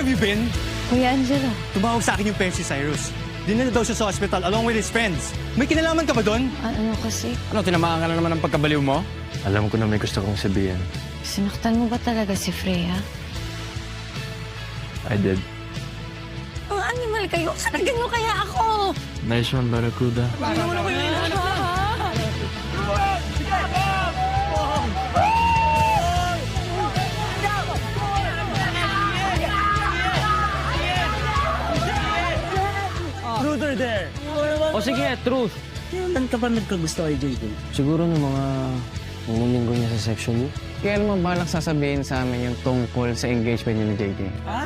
have you been? Kuya Angelo. Tumawag sa akin yung Percy Cyrus. Dinala daw siya sa hospital along with his friends. May kinalaman ka ba doon? Ano kasi? Ano, tinamaan ka na naman ng pagkabaliw mo? Alam ko na may gusto kong sabihin. Sinaktan mo ba talaga si Freya? I did. Ang animal kayo! Karagyan mo kaya ako! Nice one, Barracuda. Brother there! O sige, truth. Kailan ka ba nagkagusto kay JJ? Siguro ng mga unang linggo niya sa section niyo. Kailan mo balak sasabihin sa amin yung tungkol sa engagement niyo ni JJ? Ha?